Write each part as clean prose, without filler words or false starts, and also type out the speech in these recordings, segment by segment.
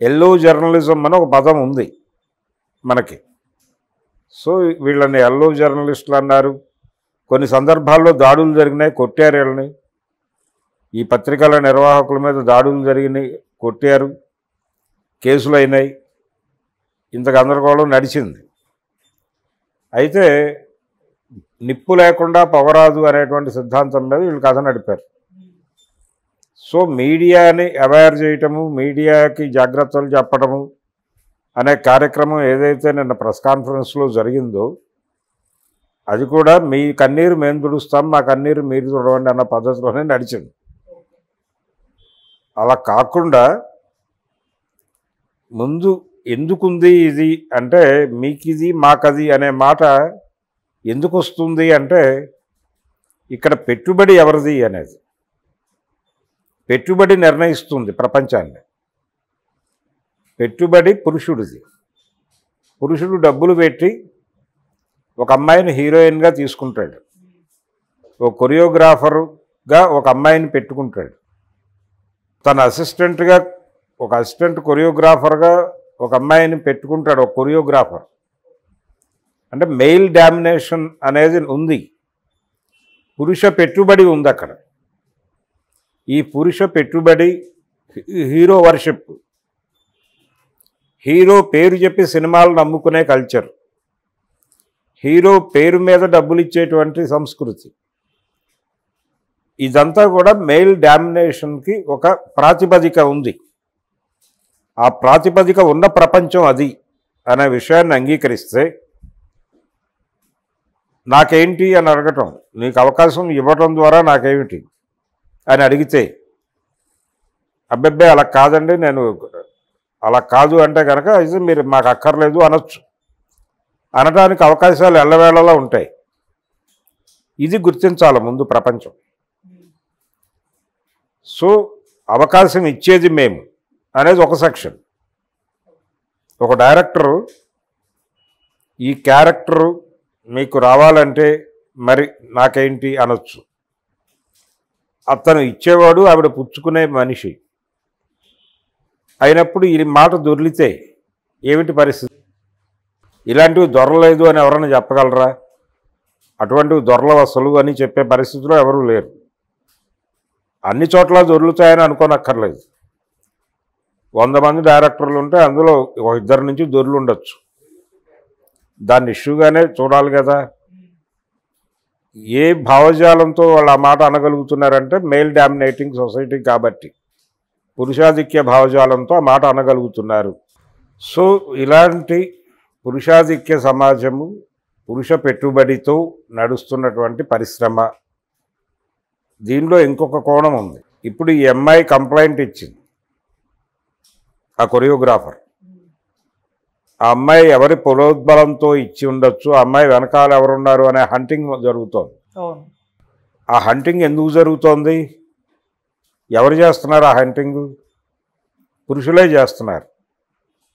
Yellow journalism అని ఒక పదం ఉంది మనకి. సో వీళ్ళని ఎల్లో జర్నలిస్టులు అన్నారు. కొన్ని సందర్భాల్లో దాడులు జరిగినాయి, కొట్టారు వీళ్ళని. ఈ పత్రికల నిర్వాహకుల మీద దాడులు జరిగినాయి, కొట్టారు, కేసులు అయినాయి, ఇంత గందరగోళం నడిచింది. అయితే నిప్పు లేకుండా పొగరాదు అనేటువంటి సిద్ధాంతం మీద వీళ్ళు కథ నడిపారు. సో మీడియాని అవేర్ చేయటము, మీడియాకి జాగ్రత్తలు చెప్పడము అనే కార్యక్రమం ఏదైతే నిన్న ప్రెస్ కాన్ఫరెన్స్లో జరిగిందో అది కూడా మీ కన్నీరు మేము తుడుస్తాం, మా కన్నీరు మీరు తుడవండి అన్న పద్ధతిలోనే నడిచింది. అలా కాకుండా ముందు ఎందుకుంది ఇది అంటే, మీకు ఇది మాకది అనే మాట ఎందుకు వస్తుంది అంటే, ఇక్కడ పెట్టుబడి ఎవరిది అనేది. పెట్టుబడి నిర్ణయిస్తుంది ప్రపంచాన్ని. పెట్టుబడి పురుషుడిది. పురుషుడు డబ్బులు పెట్టి ఒక అమ్మాయిని హీరోయిన్గా తీసుకుంటాడు, ఒక కొరియోగ్రాఫర్గా ఒక అమ్మాయిని పెట్టుకుంటాడు, తన అసిస్టెంట్గా ఒక అసిస్టెంట్ కొరియోగ్రాఫర్గా ఒక అమ్మాయిని పెట్టుకుంటాడు, ఒక కొరియోగ్రాఫర్. అంటే మెయిల్ డామినేషన్ అనేది ఉంది, పురుష పెట్టుబడి ఉంది అక్కడ. ఈ పురుష పెట్టుబడి హీరో వర్షిప్, హీరో పేరు చెప్పి సినిమాలు నమ్ముకునే కల్చర్, హీరో పేరు మీద డబ్బులు ఇచ్చేటువంటి సంస్కృతి, ఇదంతా కూడా మెయిల్ డామినేషన్కి ఒక ప్రాతిపదిక ఉంది. ఆ ప్రాతిపదిక ఉన్న ప్రపంచం అది అనే విషయాన్ని అంగీకరిస్తే, నాకేంటి అని అడగటం, నీకు అవకాశం ఇవ్వటం ద్వారా నాకేమిటి అని అడిగితే, అబ్బెబ్బే అలా కాదండి, నేను అలా కాదు అంటే కనుక అయితే మీరు మాకు అక్కర్లేదు అనొచ్చు. అనడానికి అవకాశాలు ఎల్లవేళలా ఉంటాయి. ఇది గుర్తించాలి ముందు ప్రపంచం. సో అవకాశం ఇచ్చేది మేము అనేది ఒక సెక్షన్. ఒక డైరెక్టరు ఈ క్యారెక్టరు మీకు రావాలంటే మరి నాకేంటి అనొచ్చు. అతను ఇచ్చేవాడు, ఆవిడ పుచ్చుకునే మనిషి అయినప్పుడు ఈ మాట దొర్లితే ఏమిటి పరిస్థితి? ఇలాంటివి దొరలేదు అని ఎవరైనా చెప్పగలరా? అటువంటివి దొరలవు అసలు అని చెప్పే పరిస్థితిలో ఎవరూ లేరు. అన్ని చోట్ల దొరుకుతాయని అనుకోనక్కర్లేదు. 100 మంది డైరెక్టర్లు ఉంటే అందులో 2 నుంచి దొర్లు ఉండొచ్చు. దాన్ని ఇష్యూగానే చూడాలి కదా. ఏ భావజాలంతో వాళ్ళు ఆ మాట అనగలుగుతున్నారంటే, మెయిల్ డామినేటింగ్ సొసైటీ కాబట్టి పురుషాధిక్య భావజాలంతో ఆ మాట అనగలుగుతున్నారు. సో ఇలాంటి పురుషాధిక్య సమాజము, పురుష పెట్టుబడితో నడుస్తున్నటువంటి పరిశ్రమ. దీనిలో ఇంకొక కోణం ఉంది. ఇప్పుడు ఈ అమ్మాయి కంప్లైంట్ ఇచ్చింది, ఆ కొరియోగ్రాఫర్. ఆ అమ్మాయి ఎవరి పొలోద్బలంతో ఇచ్చి ఉండొచ్చు, ఆ అమ్మాయి వెనకాల ఎవరున్నారు అనే హంటింగ్ జరుగుతోంది. ఆ హంటింగ్ ఎందుకు జరుగుతోంది? ఎవరు చేస్తున్నారు ఆ హంటింగ్? పురుషులే చేస్తున్నారు.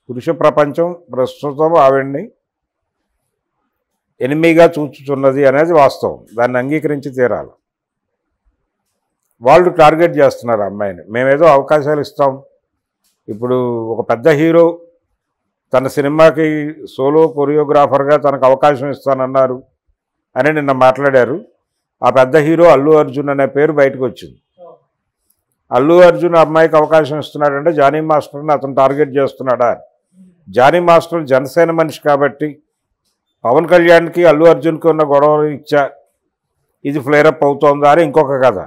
పురుష ప్రపంచం ప్రస్తుతం ఆవిడ్ని ఎనిమిగా చూచుచున్నది అనేది వాస్తవం. దాన్ని అంగీకరించి తీరాలి. వాళ్ళు టార్గెట్ చేస్తున్నారు అమ్మాయిని. మేమేదో అవకాశాలు ఇస్తాం. ఇప్పుడు ఒక పెద్ద హీరో తన సినిమాకి సోలో కొరియోగ్రాఫర్గా తనకు అవకాశం ఇస్తానన్నారు అని నిన్న మాట్లాడారు. ఆ పెద్ద హీరో అల్లు అర్జున్ అనే పేరు బయటకు వచ్చింది. అల్లు అర్జున్ అమ్మాయికి అవకాశం ఇస్తున్నాడంటే జానీ మాస్టర్ని అతను టార్గెట్ చేస్తున్నాడా? జానీ మాస్టర్ జనసేన మనిషి కాబట్టి పవన్ కళ్యాణ్కి అల్లు అర్జున్కి ఉన్న గొడవ ఇచ్చా ఇది ఫ్లేరప్ అవుతోందా అని ఇంకొక కథ.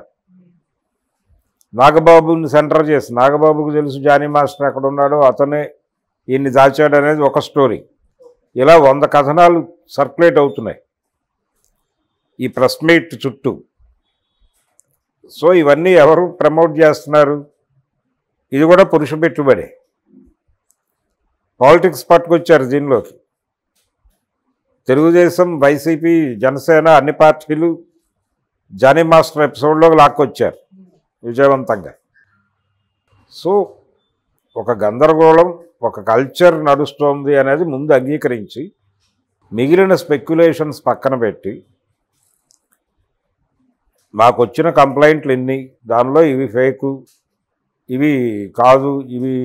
నాగబాబుని సెంటర్ చేసి, నాగబాబుకు తెలుసు జానీ మాస్టర్ ఎక్కడ ఉన్నాడో, అతనే ఈయన్ని దాచాడు అనేది ఒక స్టోరీ. ఇలా 100 కథనాలు సర్క్యులేట్ అవుతున్నాయి ఈ ప్రెస్ మీట్ చుట్టూ. సో ఇవన్నీ ఎవరు ప్రమోట్ చేస్తున్నారు? ఇది కూడా పురుష పెట్టుబడి. పాలిటిక్స్ పట్టుకొచ్చారు దీనిలోకి. తెలుగుదేశం, వైసీపీ, జనసేన అన్ని పార్టీలు జానీ మాస్టర్ ఎపిసోడ్లోకి లాక్కొచ్చారు విజయవంతంగా. సో ఒక గందరగోళం, ఒక కల్చర్ నడుస్తోంది అనేది ముందు అంగీకరించి, మిగిలిన స్పెక్యులేషన్స్ పక్కన పెట్టి, మాకు వచ్చిన కంప్లైంట్లు ఇన్ని, దానిలో ఇవి ఫేకు, ఇవి కాదు, ఇవి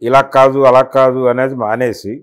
ఇలా కాదు అలా కాదు అనేది మానేసి